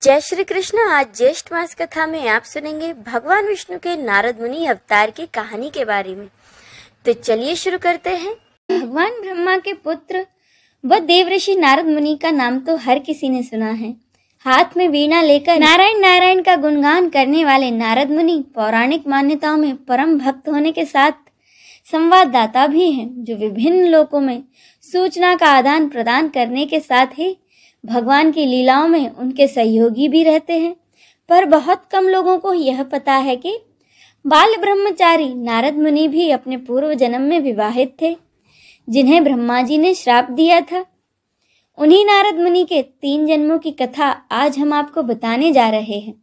जय श्री कृष्ण। आज ज्येष्ठ मास कथा में आप सुनेंगे भगवान विष्णु के नारद मुनि अवतार की कहानी के बारे में। तो चलिए शुरू करते हैं। भगवान ब्रह्मा के पुत्र व देवऋषि नारद मुनि का नाम तो हर किसी ने सुना है। हाथ में वीणा लेकर नारायण नारायण का गुणगान करने वाले नारद मुनि पौराणिक मान्यताओं में परम भक्त होने के साथ संवाददाता भी हैं, जो विभिन्न लोकों में सूचना का आदान प्रदान करने के साथ ही भगवान की लीलाओं में उनके सहयोगी भी रहते हैं। पर बहुत कम लोगों को यह पता है कि बाल ब्रह्मचारी नारद मुनि भी अपने पूर्व जन्म में विवाहित थे, जिन्हें ब्रह्मा जी ने श्राप दिया था। उन्हीं नारद मुनि के 3 जन्मों की कथा आज हम आपको बताने जा रहे हैं,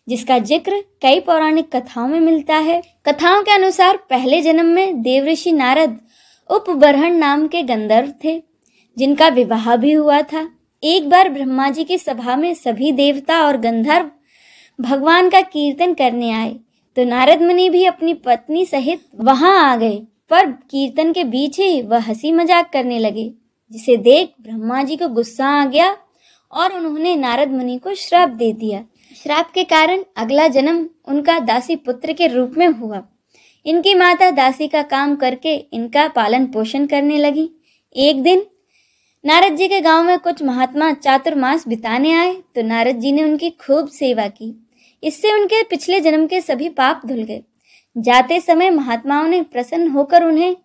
जिसका जिक्र कई पौराणिक कथाओं में मिलता है। कथाओं के अनुसार पहले जन्म में देवऋषि नारद उपबरहण नाम के गंधर्व थे, जिनका विवाह भी हुआ था। एक बार ब्रह्मा जी की सभा में सभी देवता और गंधर्व भगवान का कीर्तन करने आए, तो नारद मुनि भी अपनी पत्नी सहित वहां आ गए। पर कीर्तन के बीच ही वह हंसी मजाक करने लगे, जिसे देख ब्रह्मा जी को गुस्सा आ गया और उन्होंने नारद मुनि को श्राप दे दिया। श्राप के कारण अगला जन्म उनका दासी पुत्र के रूप में हुआ। इनकी माता दासी का काम करके इनका पालन पोषण करने लगी। एक दिन नारद जी के गांव में कुछ महात्मा चातुर्मास बिताने आए, तो नारद जी ने उनकी खूब सेवा की। इससे उनके पिछले जन्म के सभी पाप धुल गए। जाते समय महात्माओं ने प्रसन्न होकर उन्हें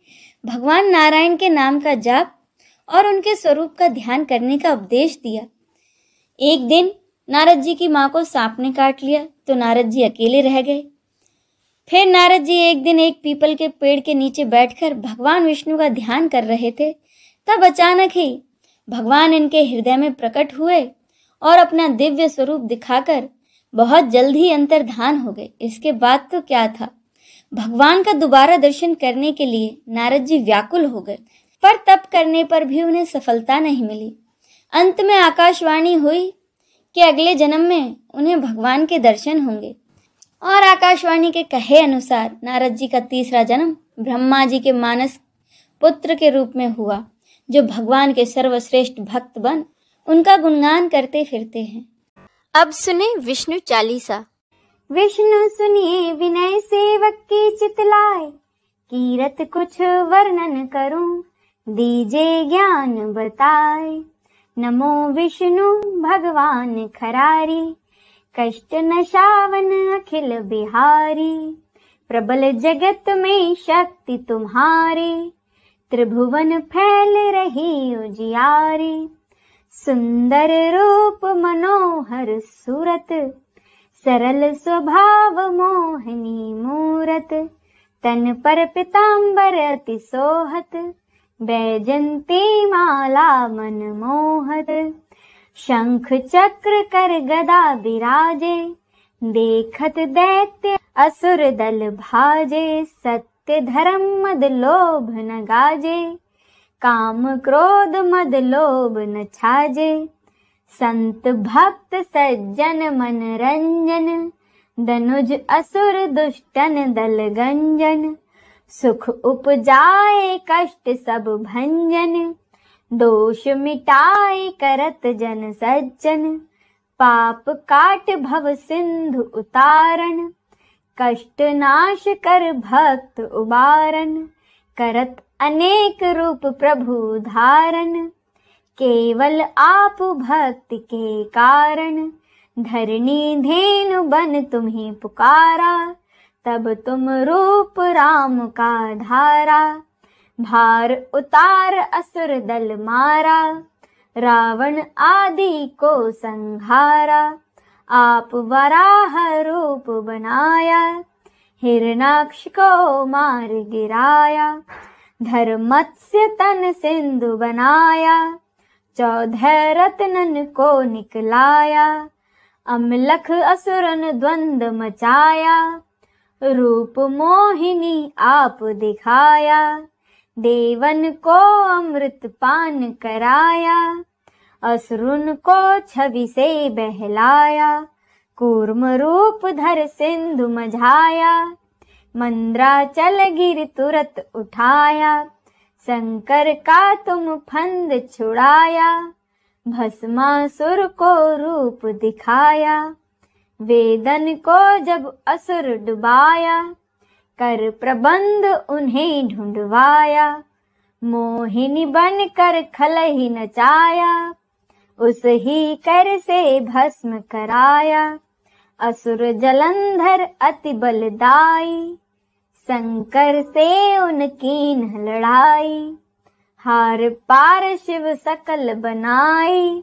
भगवान नारायण के नाम का जाप और उनके स्वरूप का ध्यान करने का उपदेश दिया। एक दिन नारद जी की मां को सांप ने काट लिया, तो नारद जी अकेले रह गए। फिर नारद जी एक दिन एक पीपल के पेड़ के नीचे बैठकर भगवान विष्णु का ध्यान कर रहे थे। तब अचानक ही भगवान इनके हृदय में प्रकट हुए और अपना दिव्य स्वरूप दिखाकर बहुत जल्द ही अंतर्धान हो गए। इसके बाद तो क्या था, भगवान का दोबारा दर्शन करने के लिए नारद जी व्याकुल हो गए, पर तप करने पर भी उन्हें सफलता नहीं मिली। अंत में आकाशवाणी हुई कि अगले जन्म में उन्हें भगवान के दर्शन होंगे, और आकाशवाणी के कहे अनुसार नारद जी का तीसरा जन्म ब्रह्मा जी के मानस पुत्र के रूप में हुआ, जो भगवान के सर्वश्रेष्ठ भक्त बन उनका गुणगान करते फिरते हैं। अब सुने विष्णु चालीसा। विष्णु सुनिए विनय सेवक की चितलाए, कीरत कुछ वर्णन करूं, दीजे ज्ञान बताए। नमो विष्णु भगवान खरारी, कष्ट नशावन अखिल बिहारी। प्रबल जगत में शक्ति तुम्हारी, त्रिभुवन फैल रही उजियारी। सुंदर रूप मनोहर सूरत, सरल स्वभाव मोहनी मूरत। तन पर पीतांबर अति सोहत, बैजंती माला मन मोहत। शंख चक्र कर गदा विराजे, देखत दैत्य असुर दल भाजे। सत्य धर्म मद लोभ न गाजे, काम क्रोध मद लोभ न छाजे। संत भक्त सज्जन मन रंजन, दनुज असुर दुष्टन दल गंजन। सुख उपजाए कष्ट सब भंजन, दोष मिटाए करत जन सज्जन। पाप काट भव सिंधु उतारण, कष्ट नाश कर भक्त उबारन। करत अनेक रूप प्रभु धारण, केवल आप भक्ति के कारण। धरणी धेनु बन तुम्हें पुकारा, तब तुम रूप राम का धारा। भार उतार असुर दल मारा, रावण आदि को संहारा। आप वराह रूप बनाया, हिरणाक्ष को मार गिराया। धर्मत्स्य तन सिंधु बनाया, 14 रत्नन को निकलाया। अमलख असुरन द्वंद मचाया, रूप मोहिनी आप दिखाया। देवन को अमृत पान कराया, असुरन को छवि से बहलाया। कूर्म रूप धर सिंधु मझाया, मंद्राचल गिर तुरत उठाया। शंकर का तुम फंद छुड़ाया, भस्मासुर को रूप दिखाया, वेदन को जब असुर डुबाया, कर प्रबंध उन्हें ढूंढवाया, मोहिनी बन कर खलहि नचाया, उस ही कर से भस्म कराया, असुर जलंधर अति बलदाई, शंकर से उनकी न लड़ाई, हार पार शिव सकल बनाई,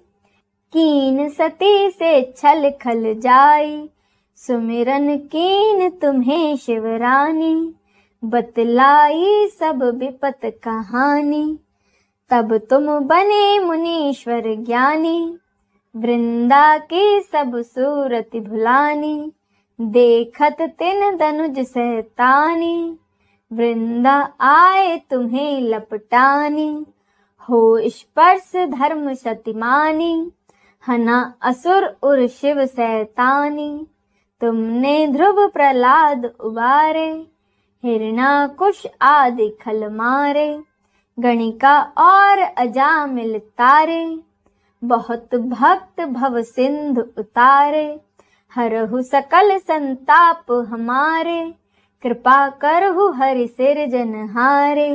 कीन सती से छल खल जाई, सुमिरन कीन तुम्हें शिवरानी, बतलाई सब विपत कहानी, तब तुम बने मुनीश्वर ज्ञानी, वृंदा की सब सूरत भुलानी, देखत तिन दनुज सहतानी, वृंदा आए तुम्हें लपटानी, हो स्पर्श धर्म शतिमानी, हना असुर उर शिव सहतानी, तुमने ध्रुव प्रहलाद उबारे, हिरणाकुश आदि खल मारे, गणिका और अजामिल तारे, बहुत भक्त भव सिंधु उतारे, हरहु सकल संताप हमारे, कृपा करहु हरि सिरजनहारे,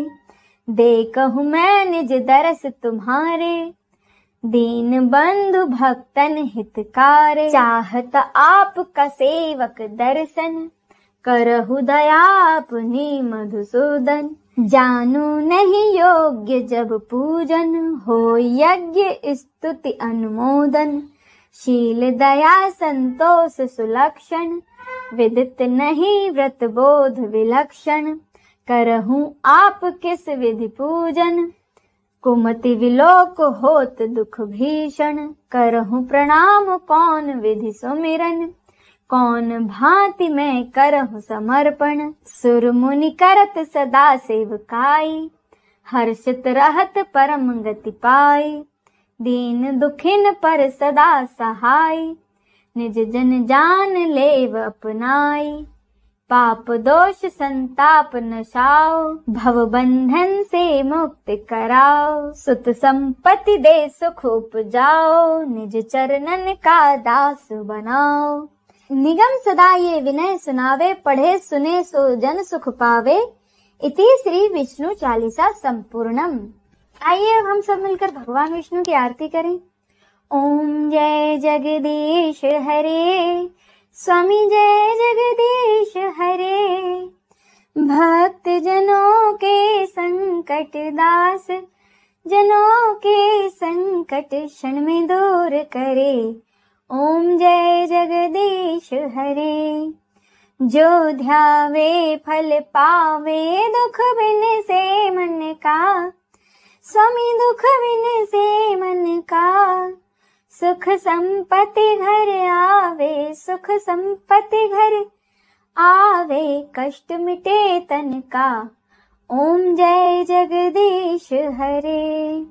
देखहु मैं निज दरस तुम्हारे, दीन बंधु भक्तन हितकारे, चाहत आपका सेवक दर्शन, करहु दया अपनी मधुसूदन, जानू नहीं योग्य जब पूजन, हो यज्ञ स्तुति अनुमोदन, शील दया संतोष सुलक्षण, विदित नहीं व्रत बोध विलक्षण, करहूं आप किस विधि पूजन, कुमति विलोक होत दुख भीषण, करहूं प्रणाम कौन विधि सुमिरन, कौन भांति मैं करहूं समर्पण, सुर मुनि करत सदा सेवकाई, हर्षित रहत परम गति पाई, दीन दुखिन पर सदा सहाय, निज जन जान लेव अपनाई, पाप दोष संताप नशाओ, भव बंधन से मुक्त कराओ, सुत संपत्ति दे सुख उपजाओ, निज चरणन का दास बनाओ, निगम सदा ये विनय सुनावे, पढ़े सुने सो जन सुख पावे, इति श्री विष्णु चालीसा संपूर्णम। आइए अब हम सब मिलकर भगवान विष्णु की आरती करें। ओम जय जगदीश हरे, स्वामी जय जगदीश हरे, भक्त जनों के संकट दास, जनों के संकट क्षण में दूर करे, ओम जय जगदीश हरे, जो ध्यावे फल पावे, दुख बिन से मन का, स्वामी दुख बिन से मन का, सुख संपत्ति घर आवे, सुख संपत्ति घर आवे, कष्ट मिटे तन का, ओम जय जगदीश हरे,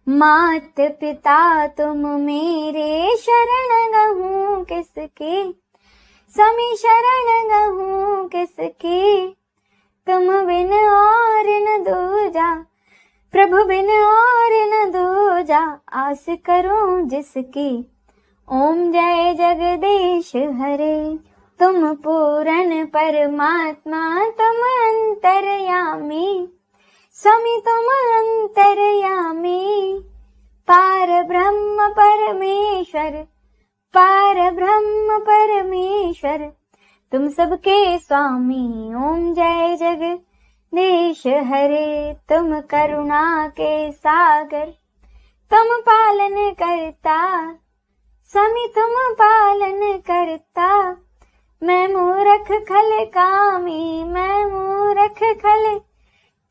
मात पिता तुम मेरे, शरण गहूँ किसके, स्वामी शरण गहूँ किसके, तुम बिन और न दूजा, प्रभु बिन और न दूजा, आस करूं जिसकी, ओम जय जगदीश हरे, तुम पूर्ण परमात्मा, तुम अंतर्यामी, स्वामी तुम अंतर्यामी, पार ब्रह्म परमेश्वर, पार ब्रह्म परमेश्वर, तुम सबके स्वामी, ओम जय जगदीश हरे, तुम करुणा के सागर, तुम पालन करता, स्वामी तुम पालन करता, मैं मूर्ख खल कामी, मैं मूर्ख खल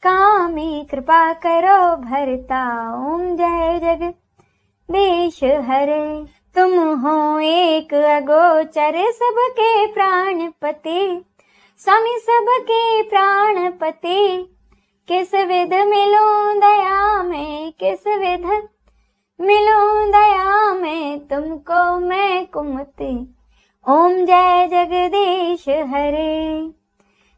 कामी, कृपा करो भरता, ओम जय जगदीश हरे, तुम हो एक अगोचर, सबके प्राणपति, स्वामी सबके प्राणपति, किस विध मिलूं दया में, किस विध मिलूं दया में, तुमको मैं कुमति, ओम जय जगदीश हरे,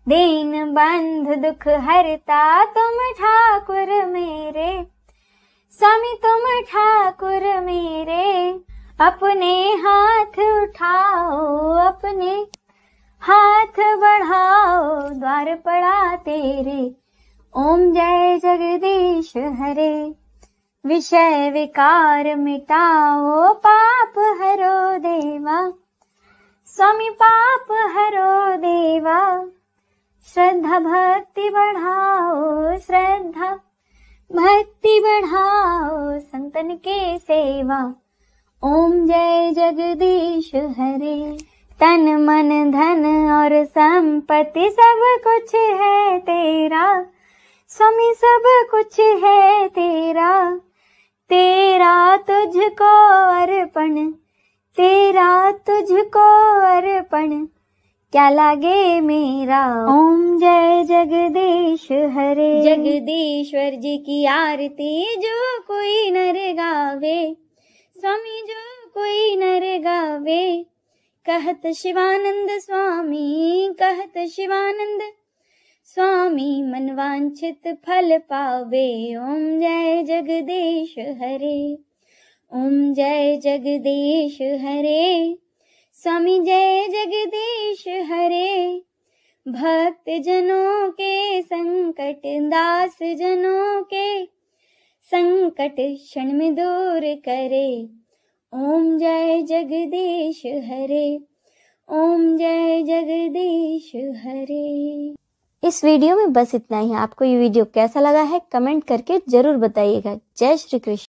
दीन बंधु दुख हरता, तुम ठाकुर मेरे, स्वामी तुम ठाकुर मेरे, अपने हाथ उठाओ, अपने हाथ बढ़ाओ, द्वार पड़ा तेरे। ओम जय जगदीश हरे, विषय विकार मिटाओ, पाप हरो देवा। स्वामी पाप हरो देवा, श्रद्धा भक्ति बढ़ाओ, श्रद्धा भक्ति बढ़ाओ, संतन के सेवा। ओम जय जगदीश हरे। तन मन धन और संपत्ति सब कुछ है तेरा, स्वामी सब कुछ है तेरा। तेरा तुझको अर्पण, तेरा तुझको अर्पण, क्या लागे मेरा। ओम जय जगदीश हरे। जगदीश्वर जी की आरती जो कोई नर गावे, स्वामी जो कोई नर गावे। कहत शिवानंद स्वामी, कहत शिवानंद स्वामी, मनवांछित फल पावे। ओम जय जगदीश हरे, ओम जय जगदीश हरे। स्वामी जय जगदीश हरे। भक्त जनों के संकट, दास जनों के संकट क्षण में दूर करे। ओम जय जगदीश हरे, ओम जय जगदीश हरे। इस वीडियो में बस इतना ही। आपको ये वीडियो कैसा लगा है कमेंट करके जरूर बताइएगा। जय श्री कृष्ण।